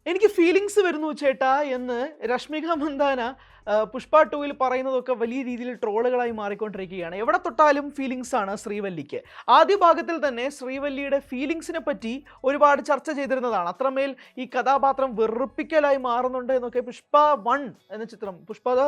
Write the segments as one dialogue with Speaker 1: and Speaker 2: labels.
Speaker 1: എനിക്ക് ഫീലിങ്സ് വരുന്നു ചേട്ടാ എന്ന് രശ്മിക മന്ദാന പുഷ്പ 2-ൽ പറയുന്നതൊക്കെ വലിയ രീതിയിൽ ട്രോളുകളായി മാറിക്കൊണ്ടിരിക്കുകയാണ്. എവിടെ തൊട്ടാലും ഫീലിങ്സ് ആണ് ശ്രീവല്ലിക്ക്. ആദ്യ ഭാഗത്തിൽ തന്നെ ശ്രീവല്ലിയുടെ ഫീലിങ്സിനെ പറ്റി ഒരുപാട് ചർച്ച ചെയ്തിരുന്നതാണ്. അത്രമേൽ ഈ കഥാപാത്രം വെറുപ്പിക്കലായി മാറുന്നുണ്ട് എന്നൊക്കെ പുഷ്പ 1 എന്ന ചിത്രം, പുഷ്പ ദ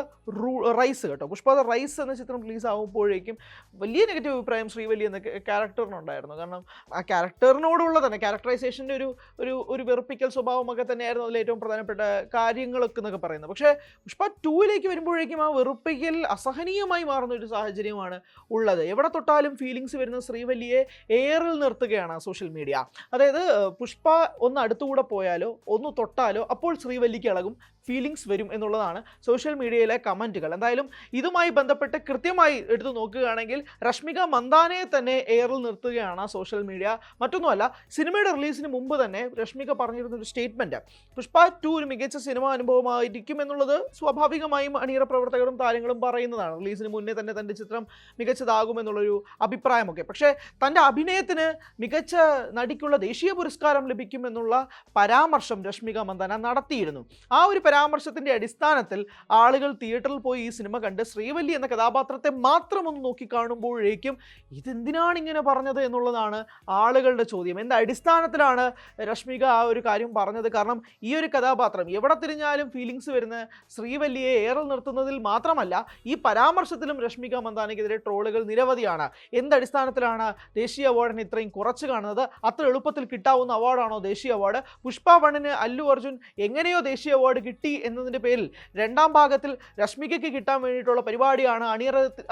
Speaker 1: റൈസ് കേട്ടോ, പുഷ്പ ദ റൈസ് എന്ന ചിത്രം റിലീസ് ആകുമ്പോഴേക്കും വലിയ നെഗറ്റീവ് അഭിപ്രായം ശ്രീവല്ലി എന്ന ക്യാരക്ടറിനുണ്ടായിരുന്നു. കാരണം ആ ക്യാരക്ടറിനോടുള്ള തന്നെ ക്യാരക്ടറൈസേഷൻ്റെ ഒരു ഒരു ഒരു വെറുപ്പിക്കൽ സ്വഭാവമൊക്കെ തന്നെയായിരുന്നു അതിൽ ഏറ്റവും പ്രധാനപ്പെട്ട കാര്യങ്ങളൊക്കെ എന്നൊക്കെ പറയുന്നത്. പക്ഷേ പുഷ്പ 2-ലേക്ക് വരുമ്പോഴേക്കും ആ വെറുപ്പിക്കൽ അസഹനീയമായി മാറുന്ന ഒരു സാഹചര്യമാണ് ഉള്ളത്. എവിടെ തൊട്ടാലും ഫീലിങ്സ് വരുന്ന ശ്രീവല്ലിയെ എയറിൽ നിർത്തുകയാണ് സോഷ്യൽ മീഡിയ. അതായത് പുഷ്പ ഒന്ന് അടുത്തുകൂടെ പോയാലോ ഒന്ന് തൊട്ടാലോ അപ്പോൾ ശ്രീവല്ലിക്ക് ഇളകും, ഫീലിങ്സ് വരും എന്നുള്ളതാണ് സോഷ്യൽ മീഡിയയിലെ കമൻറ്റുകൾ. എന്തായാലും ഇതുമായി ബന്ധപ്പെട്ട് കൃത്യമായി എടുത്തു നോക്കുകയാണെങ്കിൽ രശ്മിക മന്ദാനയെ തന്നെ എയറിൽ നിർത്തുകയാണ് സോഷ്യൽ മീഡിയ. മറ്റൊന്നുമല്ല, സിനിമയുടെ റിലീസിന് മുമ്പ് തന്നെ രശ്മിക പറഞ്ഞിരുന്ന ഒരു സ്റ്റേറ്റ്മെൻറ്റ് പുഷ്പ 2 ഒരു മികച്ച സിനിമ അനുഭവമായിരിക്കും എന്നുള്ളത് സ്വാഭാവികമായും അണിയറ പ്രവർത്തകരും താരങ്ങളും പറയുന്നതാണ്. റിലീസിന് മുന്നേ തന്നെ തൻ്റെ ചിത്രം മികച്ചതാകുമെന്നുള്ളൊരു അഭിപ്രായമൊക്കെ. പക്ഷേ തൻ്റെ അഭിനയത്തിന് മികച്ച നടിക്കുള്ള ദേശീയ പുരസ്കാരം ലഭിക്കുമെന്നുള്ള പരാമർശം രശ്മിക മന്ദാന നടത്തിയിരുന്നു. ആ ഒരു പരാമർശത്തിൻ്റെ അടിസ്ഥാനത്തിൽ ആളുകൾ തിയേറ്ററിൽ പോയി ഈ സിനിമ കണ്ട് ശ്രീവല്ലി എന്ന കഥാപാത്രത്തെ മാത്രം ഒന്ന് നോക്കിക്കാണുമ്പോഴേക്കും ഇതെന്തിനാണ് ഇങ്ങനെ പറഞ്ഞത് എന്നുള്ളതാണ് ആളുകളുടെ ചോദ്യം. എന്ത് അടിസ്ഥാനത്തിലാണ് രശ്മിക ആ ഒരു കാര്യം പറഞ്ഞത്? കാരണം ഈ ഒരു കഥാപാത്രം എവിടെ തിരിഞ്ഞാലും ഫീലിങ്സ് വരുന്ന ശ്രീവല്ലിയെ എയറിൽ നിർത്തുന്നതിൽ മാത്രമല്ല ഈ പരാമർശത്തിലും രശ്മിക മന്ദാനയ്ക്കെതിരെ ട്രോളുകൾ നിരവധിയാണ്. എന്തടിസ്ഥാനത്തിലാണ് ദേശീയ അവാർഡിന് ഇത്രയും കുറച്ച് കാണുന്നത്? അത്ര എളുപ്പത്തിൽ കിട്ടാവുന്ന അവാർഡാണോ ദേശീയ അവാർഡ്? പുഷ്പ 1-ന് അല്ലു അർജുൻ എങ്ങനെയോ ദേശീയ അവാർഡ് കിട്ടി എന്നതിൻ്റെ പേരിൽ രണ്ടാം ഭാഗത്തിൽ രശ്മികയ്ക്ക് കിട്ടാൻ വേണ്ടിയിട്ടുള്ള പരിപാടിയാണ്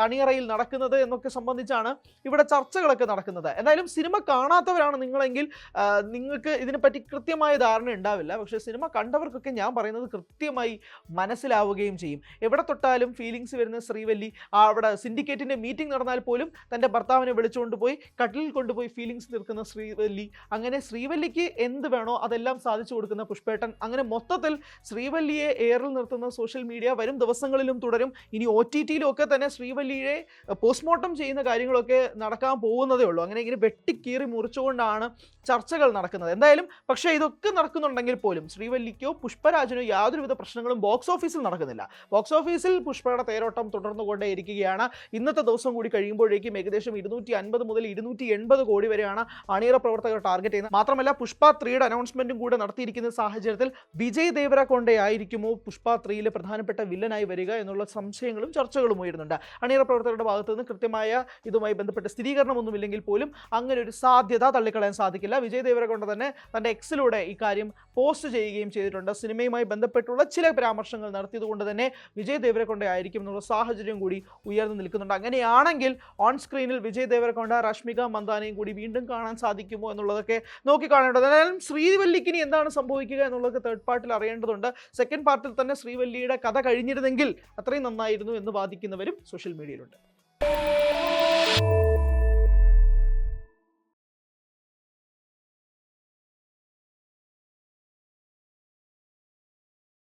Speaker 1: അണിയറയിൽ നടക്കുന്നത് എന്നൊക്കെ സംബന്ധിച്ചാണ് ഇവിടെ ചർച്ചകളൊക്കെ നടക്കുന്നത്. എന്തായാലും സിനിമ കാണാത്തവരാണ് നിങ്ങളെങ്കിൽ നിങ്ങൾക്ക് ഇതിനെപ്പറ്റി കൃത്യമായ ധാരണ ഉണ്ടാവില്ല. പക്ഷേ സിനിമ കണ്ടവർക്കൊക്കെ ഞാൻ പറയുന്നത് കൃത്യമായി മനസ്സിലാവുകയും ചെയ്യും. എവിടെ തൊട്ടാലും ഫീലിങ്സ് വരുന്ന ശ്രീവല്ലി, അവിടെ സിൻഡിക്കേറ്റിൻ്റെ മീറ്റിംഗ് നടന്നാൽ പോലും തൻ്റെ ഭർത്താവിനെ വിളിച്ചുകൊണ്ട് പോയി കട്ടിലിൽ കൊണ്ടുപോയി ഫീലിങ്സ് തീർക്കുന്ന ശ്രീവല്ലി, അങ്ങനെ ശ്രീവല്ലിക്ക് എന്ത് വേണോ അതെല്ലാം സാധിച്ചു കൊടുക്കുന്ന പുഷ്പേട്ടൻ, അങ്ങനെ മൊത്തത്തിൽ ശ്രീവല്ലിയെ എയറിൽ നിർത്തുന്ന സോഷ്യൽ മീഡിയ വരും ദിവസങ്ങളിലും തുടരും. ഇനി OTT-യിലും ഒക്കെ തന്നെ ശ്രീവല്ലിയെ പോസ്റ്റ്മോർട്ടം ചെയ്യുന്ന കാര്യങ്ങളൊക്കെ നടക്കാൻ പോകുന്നതേ ഉള്ളൂ. അങ്ങനെ ഇങ്ങനെ വെട്ടിക്കീറി മുറിച്ചുകൊണ്ടാണ് ചർച്ചകൾ നടക്കുന്നത്. എന്തായാലും പക്ഷേ ഇതൊക്കെ നടക്കുന്നുണ്ടെങ്കിൽ പോലും ശ്രീവല്ലിക്കോ പുഷ്പരാജിനോ യാതൊരുവിധ പ്രശ്നങ്ങളും ബോക്സ് ഓഫീസിൽ നടക്കുന്നില്ല. ബോക്സ് ഓഫീസിൽ പുഷ്പയുടെ തേരോട്ടം തുടർന്നുകൊണ്ടേയിരിക്കുകയാണ്. ഇന്നത്തെ ദിവസം കൂടി കഴിയുമ്പോഴേക്കും ഏകദേശം 250 മുതൽ 280 കോടി വരെയാണ് അണിയറ പ്രവർത്തകർ ടാർഗറ്റ് ചെയ്യുന്നത്. മാത്രമല്ല പുഷ്പ 3-യുടെ അനൗൺസ്മെന്റും കൂടെ നടത്തിയിരിക്കുന്ന സാഹചര്യത്തിൽ വിജയ് ദേവരകൊണ്ട ആയിരിക്കുമോ പുഷ്പ 3-ലെ പ്രധാനപ്പെട്ട വില്ലനായി വരിക എന്നുള്ള സംശയങ്ങളും ചർച്ചകളും ഉയരുന്നുണ്ട്. അണിയറ പ്രവർത്തകരുടെ ഭാഗത്തു നിന്ന് കൃത്യമായ ഇതുമായി ബന്ധപ്പെട്ട സ്ഥിരീകരണമൊന്നുമില്ലെങ്കിൽ പോലും അങ്ങനെ ഒരു സാധ്യത തള്ളിക്കളയാൻ സാധിക്കില്ല. വിജയ് ദേവരകൊണ്ട തന്നെ തൻ്റെ എക്സിലൂടെ ഈ കാര്യം പോസ്റ്റ് ചെയ്യുകയും ചെയ്തിട്ടുണ്ട്. സിനിമയുമായി ബന്ധപ്പെട്ടുള്ള ചില പരാമർശങ്ങൾ നടത്തിയതുകൊണ്ട് തന്നെ വിജയ് ദേവരകൊണ്ട ആയിരിക്കും എന്നുള്ള സാഹചര്യം കൂടി ഉയർന്നു നിൽക്കുന്നുണ്ട്. അങ്ങനെയാണെങ്കിൽ ഓൺ സ്ക്രീനിൽ വിജയ് ദേവരകൊണ്ട രശ്മിക മന്ദാനയും കൂടി വീണ്ടും കാണാൻ സാധിക്കുമോ എന്നുള്ളതൊക്കെ നോക്കിക്കാണേണ്ടത്. എന്നാലും ശ്രീവല്ലിക്കിനി എന്താണ് സംഭവിക്കുക എന്നുള്ളത് തേർഡ് പാർട്ടിൽ അറിയേണ്ടതുണ്ട്. സെക്കൻഡ് പാർട്ടിൽ തന്നെ ശ്രീവല്ലിയുടെ കഥ കഴിഞ്ഞിരുന്നെങ്കിൽ അത്രയും നന്നായിരുന്നു എന്ന് വാദിക്കുന്നവരും സോഷ്യൽ മീഡിയയിലുണ്ട്.